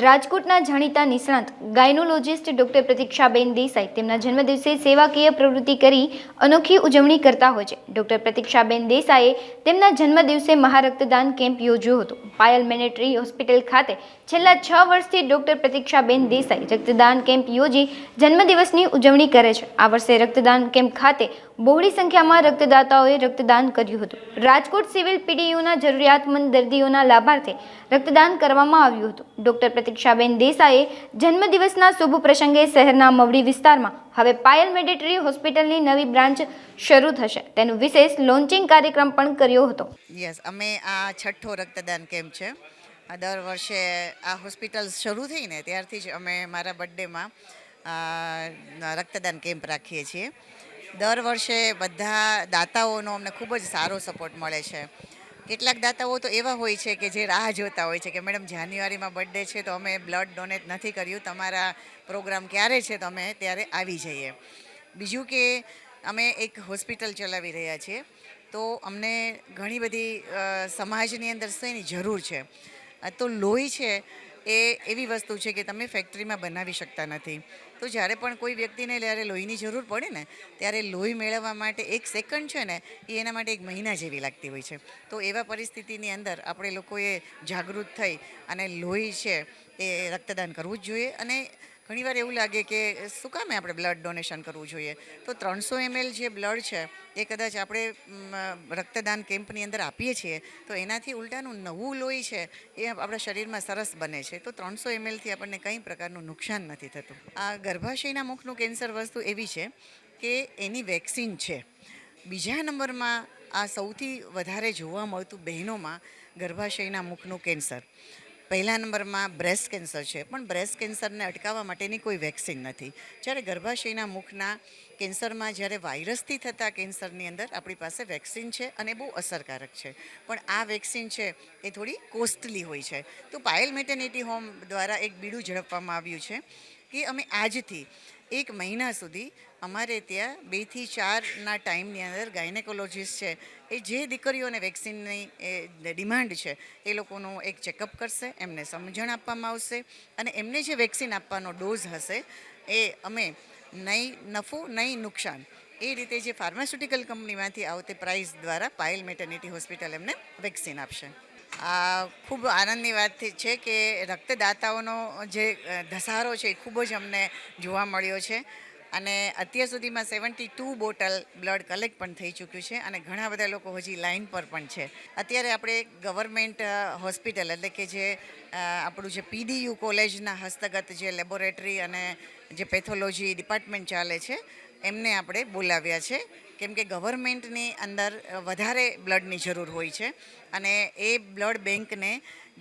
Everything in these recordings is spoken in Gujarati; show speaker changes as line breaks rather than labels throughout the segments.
રાજકોટના જાણીતા નિષ્ણાત ગાયનોલોજિસ્ટ ડોક્ટર પ્રતીક્ષાબેન દેસાઈ તેમના જન્મદિવસે સેવાકીય પ્રવૃત્તિ કરી અનોખી ઉજવણી કરતા હોય છે. ડોક્ટર પ્રતીક્ષાબેન દેસાઈએ તેમના જન્મદિવસે મહારક્તદાન કેમ્પ યોજ્યો હતો. પાયલ મેનેટરી હોસ્પિટલ ખાતે છેલ્લા 6 વર્ષથી ડોક્ટર પ્રતીક્ષાબેન દેસાઈ રક્તદાન કેમ્પ યોજી જન્મદિવસની ઉજવણી કરે છે. આ વર્ષે રક્તદાન કેમ્પ ખાતે બહોળી સંખ્યામાં રક્તદાતાઓએ રક્તદાન કર્યું હતું. રાજકોટ સિવિલ પીડીયુના જરૂરિયાતમંદ દર્દીઓના લાભાર્થે રક્તદાન કરવામાં આવ્યું હતું. ડોક્ટર પ્રતીક્ષાબેન દેસાઈએ જન્મદિવસના શુભ પ્રસંગે શહેરના મવડી વિસ્તારમાં હવે પાયલ મેડિટરી હોસ્પિટલની નવી બ્રાન્ચ શરૂ થશે તેનું વિશેષ લોન્ચિંગ કાર્યક્રમ પણ કર્યો હતો.
અમે આ છઠ્ઠો રક્તદાન કેમ્પ છે. દર વર્ષે આ હોસ્પિટલ શરૂ થઈ ને ત્યારથી જ અમે મારા બર્થડેમાં રક્તદાન કેમ્પ રાખીએ છીએ. દર વર્ષે બધા દાતાઓનો અમને ખૂબ જ સારો સપોર્ટ મળે છે. કેટલાક દાતાઓ તો એવા હોય છે કે જે રાહ જોતા હોય છે કે મેડમ જાન્યુઆરીમાં બર્થડે છે તો અમે બ્લડ ડોનેટ નથી કર્યું, તમારા પ્રોગ્રામ ક્યારે છે તો અમે ત્યારે આવી જઈએ. બીજું કે અમે એક હોસ્પિટલ ચલાવી રહ્યા છીએ તો અમને ઘણી બધી સમાજની અંદર શેની જરૂર છે. તો લોહી છે એ એવી વસ્તુ છે કે તમે ફેક્ટરીમાં બનાવી શકતા નથી. તો જ્યારે પણ કોઈ વ્યક્તિને જ્યારે લોહીની જરૂર પડે ને ત્યારે લોહી મેળવવા માટે 1 સેકન્ડ છે ને એ એના માટે 1 મહિના જેવી લાગતી હોય છે. તો એવા પરિસ્થિતિની અંદર આપણે લોકોએ જાગૃત થઈ અને લોહી છે એ રક્તદાન કરવું જ જોઈએ. અને ઘણીવાર એવું લાગે કે શું કામે આપણે બ્લડ ડોનેશન કરવું જોઈએ. તો 300 ml જે બ્લડ છે એ કદાચ આપણે રક્તદાન કેમ્પની અંદર આપીએ છીએ તો એનાથી ઉલટાનું નવું લોહી છે એ આપણા શરીરમાં સરસ બને છે. તો 300 mlથી આપણને કંઈ પ્રકારનું નુકસાન નથી થતું. આ ગર્ભાશયના મુખનું કેન્સર વસ્તુ એવી છે કે એની વેક્સિન છે. બીજા નંબરમાં આ સૌથી વધારે જોવા મળતું બહેનોમાં ગર્ભાશયના મુખનું કેન્સર. પહેલા નંબરમાં બ્રેસ્ટ કેન્સર છે, પણ બ્રેસ્ટ કેન્સરને અટકાવવા માટેની કોઈ વેક્સિન નથી. જ્યારે ગર્ભાશયના મુખના કેન્સરમાં જ્યારે વાયરસથી થતા કેન્સરની અંદર આપણી પાસે વેક્સિન છે અને બહુ અસરકારક છે. પણ આ વેક્સિન છે એ થોડી કોસ્ટલી હોય છે. તો પાયલ મેટર્નિટી હોમ દ્વારા એક બીડું ઝડપવામાં આવ્યું છે કે અમે આજથી 1 મહિના સુધી અમારે ત્યાં 2 થી 4ના ટાઈમની અંદર ગાયનેકોલોજીસ્ટ છે એ જે દીકરીઓને વેક્સિનની ડિમાન્ડ છે એ લોકોનું એક ચેકઅપ કરશે, એમને સમજણ આપવામાં આવશે અને એમને જે વેક્સિન આપવાનો ડોઝ હશે એ અમે નહીં નફો નહીં નુકસાન એ રીતે જે ફાર્માસ્યુટિકલ કંપનીમાંથી આવતી પ્રાઇસ દ્વારા પાયલ મેટર્નિટી હોસ્પિટલ એમને વેક્સિન આપશે. આ ખૂબ આનંદની વાત છે કે રક્તદાતાઓનો જે ધસારો છે એ ખૂબ જ અમને જોવા મળ્યો છે. અને અત્યાર સુધીમાં 72 બોટલ બ્લડ કલેક્ટ પણ થઈ ચૂક્યું છે અને ઘણા બધા લોકો હજી લાઇન પર પણ છે. અત્યારે આપણે ગવર્મેન્ટ હોસ્પિટલ એટલે કે જે આપણું જે પીડીયુ કોલેજના હસ્તગત જે લેબોરેટરી અને જે પેથોલોજી ડિપાર્ટમેન્ટ ચાલે છે એમને આપણે બોલાવ્યા છે. કેમ કે ગવર્મેન્ટની અંદર વધારે બ્લડની જરૂર હોય છે અને એ બ્લડ બેંકને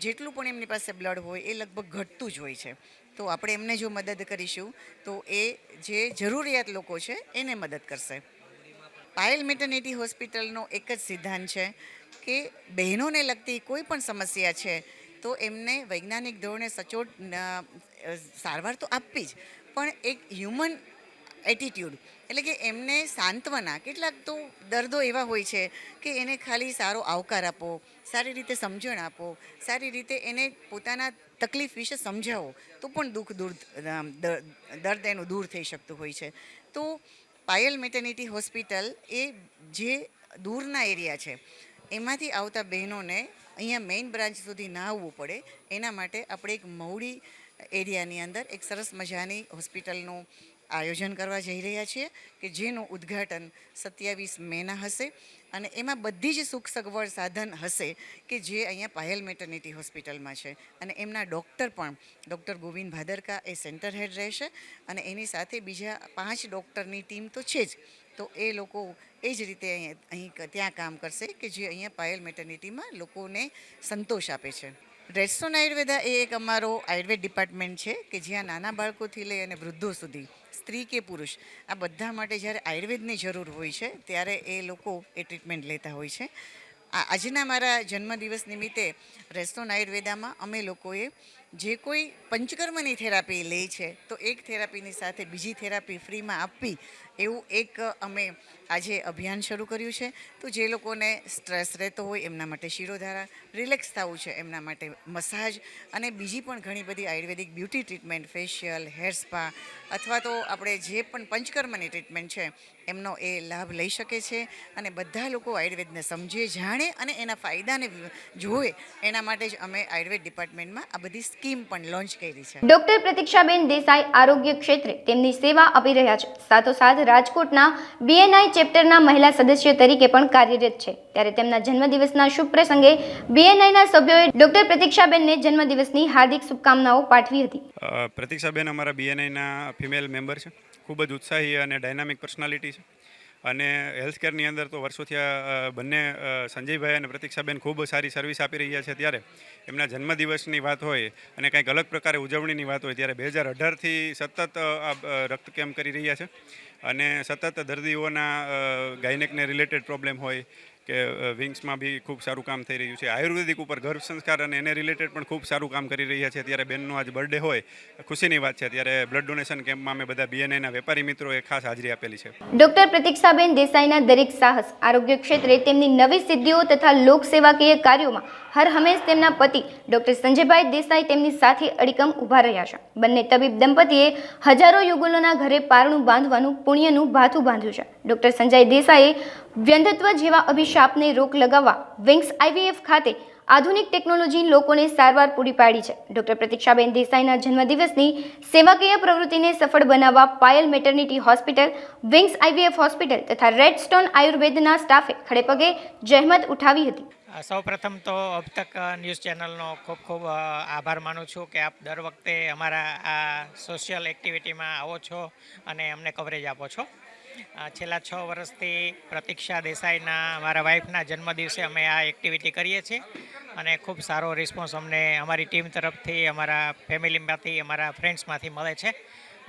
જેટલું પણ એમની પાસે બ્લડ હોય એ લગભગ ઘટતું જ હોય છે. તો આપણે એમને જો મદદ કરીશું તો એ જે જરૂરિયાત લોકો છે એને મદદ કરશે. પાયલ મેટર્નિટી હોસ્પિટલનો એક જ સિદ્ધાંત છે કે બહેનોને લગતી કોઈ પણ સમસ્યા છે તો એમને વૈજ્ઞાનિક ધોરણે સચોટ સારવાર તો આપવી જ, પણ એક હ્યુમન એટીટ્યૂડ એટલે કે એમને સાંત્વના. કેટલાક તો દર્દો એવા હોય છે કે એને ખાલી સારો આવકાર આપો, સારી રીતે સમજણ આપો, સારી રીતે એને પોતાના તકલીફ વિશે સમજાવો તો પણ દર્દ એનું દૂર થઈ શકતું હોય છે. તો પાયલ મેટર્નિટી હોસ્પિટલ એ જે દૂરના એરિયા છે એમાંથી આવતા બહેનોને અહીંયા મેઇન બ્રાન્ચ સુધી ના આવવું પડે એના માટે આપણે એક મવડી એરિયાની અંદર એક સરસ મજાની હોસ્પિટલનું આયોજન કરવા જઈ રહ્યા છીએ કે જેનું ઉદ્ઘાટન 27 મેના હશે અને એમાં બધી જ સુખ સગવડ સાધન હશે કે જે અહીંયા પાયલ મેટર્નિટી હોસ્પિટલમાં છે. અને એમના ડૉક્ટર પણ ડૉક્ટર ગોવિંદ ભાદરકા એ સેન્ટર હેડ રહેશે અને એની સાથે બીજા 5 ડૉક્ટરની ટીમ તો છે જ. તો એ લોકો એ જ રીતે અહીં ત્યાં કામ કરશે કે જે અહીંયા પાયલ મેટર્નિટીમાં લોકોને સંતોષ આપે છે. રેસ્ટોન આયુર્વેદા એ એક અમારો આયુર્વેદ ડિપાર્ટમેન્ટ છે કે જ્યાં નાના બાળકોથી લઈ અને વૃદ્ધો સુધી, સ્ત્રી કે પુરુષ, આ બધા માટે જ્યારે આયુર્વેદની જરૂર હોય છે ત્યારે એ લોકો એ ટ્રીટમેન્ટ લેતા હોય છે. આજના મારા જન્મદિવસ નિમિત્તે રેસ્ટોન આયુર્વેદામાં અમે લોકોએ જે કોઈ પંચકર્મની થેરાપી લે છે તો એક થેરાપીની સાથે બીજી થેરાપી ફ્રીમાં આપવી એવું એક અમે આજે અભિયાન શરૂ કર્યું છે. તો જે લોકોને સ્ટ્રેસ રહેતો હોય એમના માટે શિરોધારા, રિલેક્સ થવું છે એમના માટે મસાજ અને બીજી પણ ઘણી બધી Ayurvedic beauty treatment, facial, hair spa અથવા તો આપણે જે પણ પંચકર્મની ટ્રીટમેન્ટ છે એમનો એ લાભ લઈ શકે છે. અને બધા લોકો આયુર્વેદને સમજે, જાણે અને એના ફાયદાને જોવે એના માટે જ અમે આયુર્વેદ ડિપાર્ટમેન્ટમાં આ બધી સ્કીમ પણ લોન્ચ કરી છે.
ડોક્ટર પ્રતીક્ષાબેન દેસાઈ આરોગ્ય ક્ષેત્રે તેમની સેવા આપી રહ્યા છે. સાથોસાથ રાજકોટના BNI ચેપ્ટરના મહિલા સદસ્ય તરીકે પણ કાર્યરત છે. ત્યારે તેમના જન્મદિવસના શુભ પ્રસંગે BNIના સભ્યોએ ડોક્ટર પ્રતીક્ષાબેનને જન્મદિવસની હાર્દિક શુભકામનાઓ પાઠવી હતી.
પ્રતીક્ષાબેન અમારા BNIના ફિમેલ મેમ્બર છે. ખૂબ જ ઉત્સાહી અને ડાયનામિક પર્સનાલિટી છે. અને હેલ્થકેરની અંદર તો વર્ષોથી બંને સંજયભાઈ અને પ્રતીક્ષાબેન ખૂબ સારી સર્વિસ આપી રહ્યા છે. ત્યારે એમના જન્મદિવસની વાત હોય અને કંઈક અલગ પ્રકારે ઉજવણીની વાત હોય ત્યારે 2018થી સતત રક્ત કેમ્પ કરી રહ્યા છે. અને સતત દર્દીઓના ગાયનેકને રિલેટેડ પ્રોબ્લેમ હોય કે વિંગ્સમાં બી ખૂબ સારું કામ થઈ રહ્યું છે. આયુર્વેદિક ઉપર ગર્ભ સંસ્કાર અને એને રિલેટેડ પણ ખૂબ સારું કામ કરી રહ્યા છે. ત્યારે બેનનો આજ બર્થડે હોય, ખુશીની વાત છે. ત્યારે બ્લડ ડોનેશન કેમ્પમાં અમે બધા BNIના વેપારી મિત્રોએ ખાસ હાજરી આપેલી છે.
ડોક્ટર પ્રતીક્ષાબેન દેસાઈના દરેક સાહસ, આરોગ્ય ક્ષેત્રે તેમની નવી સિદ્ધિઓ તથા લોકસેવાકીય કાર્યોમાં હર હંમેશ તેમના પતિ ડોક્ટર સંજયભાઈ દેસાઈ તેમની સાથે અડીકમ ઊભા રહ્યા છે. બંને તબીબ દંપતીએ હજારો યુગલોના ઘરે પારણું બાંધવાનું પુણ્યનું ભાથું બાંધ્યું છે. ડોક્ટર સંજય દેસાઈએ વ્યંધત્વ જેવા અભિશાપને રોક લગાવવા વિંગ્સ IVF ખાતે આધુનિક ટેકનોલોજી લોકોને સારવાર પૂરી પાડી છે. ડોક્ટર પ્રતીક્ષાબેન દેસાઈના જન્મદિવસની સેવાકીય પ્રવૃત્તિને સફળ બનાવવા Payal maternity hospital, wings IVF hospital તથા રેડસ્ટોન આયુર્વેદના સ્ટાફે ખડેપગે જહેમત ઉઠાવી હતી.
સૌપ્રથમ તો અબ તક ન્યૂઝ ચેનલનો ખૂબ ખૂબ આભાર માનું છું કે આપ દર વખતે અમારા આ સોશિયલ એક્ટિવિટીમાં આવો છો અને અમને કવરેજ આપો છો. છેલ્લા 6 વર્ષથી પ્રતીક્ષા દેસાઈના મારા વાઈફના જન્મદિવસે અમે આ એક્ટિવિટી કરીએ છીએ અને ખૂબ સારો રિસ્પોન્સ અમને અમારી ટીમ તરફથી, અમારા ફેમિલીમાંથી, અમારા ફ્રેન્ડ્સમાંથી મળે છે.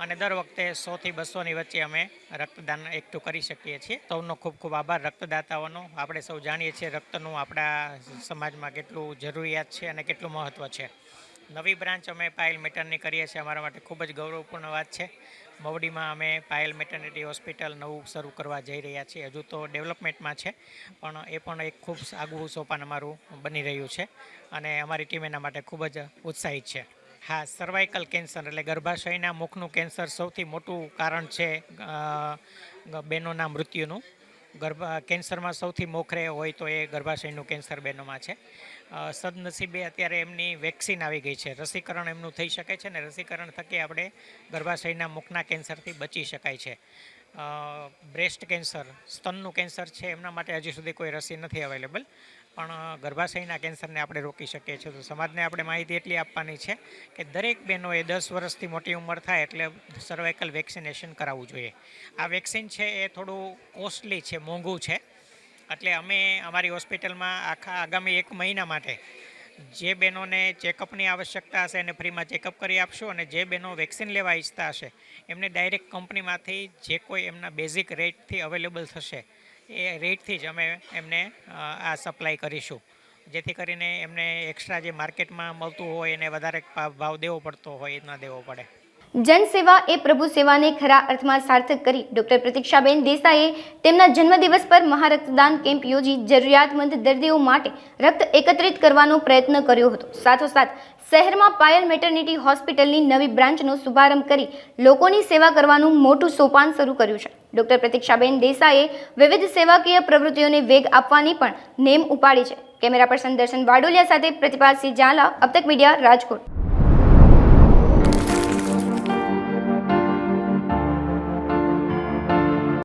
અને દર વખતે 100થી 200ની વચ્ચે અમે રક્તદાન એકઠું કરી શકીએ છીએ. સૌનો ખૂબ ખૂબ આભાર રક્તદાતાઓનો. આપણે સૌ જાણીએ છીએ રક્તનું આપણા સમાજમાં કેટલું જરૂરિયાત છે અને કેટલું મહત્ત્વ છે. નવી બ્રાન્ચ અમે પાયલ મેટર્નની કરીએ છીએ, અમારા માટે ખૂબ જ ગૌરવપૂર્ણ વાત છે. મવડીમાં અમે પાયલ મેટર્નિટી હોસ્પિટલ નવું શરૂ કરવા જઈ રહ્યા છીએ. હજુ તો ડેવલપમેન્ટમાં છે, પણ એ પણ એક ખૂબ આગવું સોપાન અમારું બની રહ્યું છે અને અમારી ટીમ એના માટે ખૂબ જ ઉત્સાહિત છે. હા, સર્વાઇકલ કેન્સર એટલે ગર્ભાશયના મુખનું કેન્સર સૌથી મોટું કારણ છે બહેનોના મૃત્યુનું. કેન્સરમાં સૌથી મોખરે હોય તો એ ગર્ભાશયનું કેન્સર બહેનોમાં છે. સદનસીબે અત્યારે એમની વેક્સિન આવી ગઈ છે, રસીકરણ એમનું થઈ શકે છે ને રસીકરણ થકી આપણે ગર્ભાશયના મુખના કેન્સરથી બચી શકાય છે. બ્રેસ્ટ કેન્સર, સ્તનનું કેન્સર છે, એમના માટે હજી સુધી કોઈ રસી નથી અવેલેબલ, પણ ગર્ભાશયના કેન્સરને આપણે રોકી શકીએ છીએ. તો સમાજને આપણે માહિતી એટલી આપવાની છે કે દરેક બહેનોએ 10 વર્ષથી મોટી ઉંમર થાય એટલે સર્વાઇકલ વેક્સિનેશન કરાવવું જોઈએ. આ વેક્સિન છે એ થોડું કોસ્ટલી છે, મોંઘું છે. એટલે અમે અમારી હોસ્પિટલમાં આગામી 1 મહિના માટે જે બહેનોને ચેકઅપની આવશ્યકતા હશે એને ફ્રીમાં ચેકઅપ કરી આપશું અને જે બહેનો વેક્સિન લેવા ઈચ્છતા હશે એમને ડાયરેક્ટ કંપનીમાંથી જે કોઈ એમના બેઝિક રેટથી અવેલેબલ થશે એ રેટથી જ અમે એમને આ સપ્લાય કરીશું, જેથી કરીને એમને એક્સ્ટ્રા જે માર્કેટમાં મળતું હોય એને વધારે ભાવ દેવો પડતો હોય એ ન દેવો પડે.
જનસેવા એ પ્રભુ સેવાને ખરા અર્થમાં સાર્થક કરી ડોક્ટર પ્રતીક્ષાબેન દેસાઈએ તેમના જન્મદિવસ પર મહારક્તદાન કેમ્પ યોજી જરૂરિયાતમંદ દર્દીઓ માટે રક્ત એકત્રિત કરવાનો પ્રયત્ન કર્યો હતો. સાથોસાથ શહેરમાં પાયલ મેટર્નિટી હોસ્પિટલની નવી બ્રાન્ચનો શુભારંભ કરી લોકોની સેવા કરવાનું મોટું સોપાન શરૂ કર્યું છે. ડોક્ટર પ્રતીક્ષાબેન દેસાઈએ વિવિધ સેવાકીય પ્રવૃત્તિઓને વેગ આપવાની પણ નેમ ઉપાડી છે. કેમેરા પર્સન દર્શન વાડોલિયા સાથે પ્રતિભાસિંહ ઝાલા, અબ તક મીડિયા, રાજકોટ.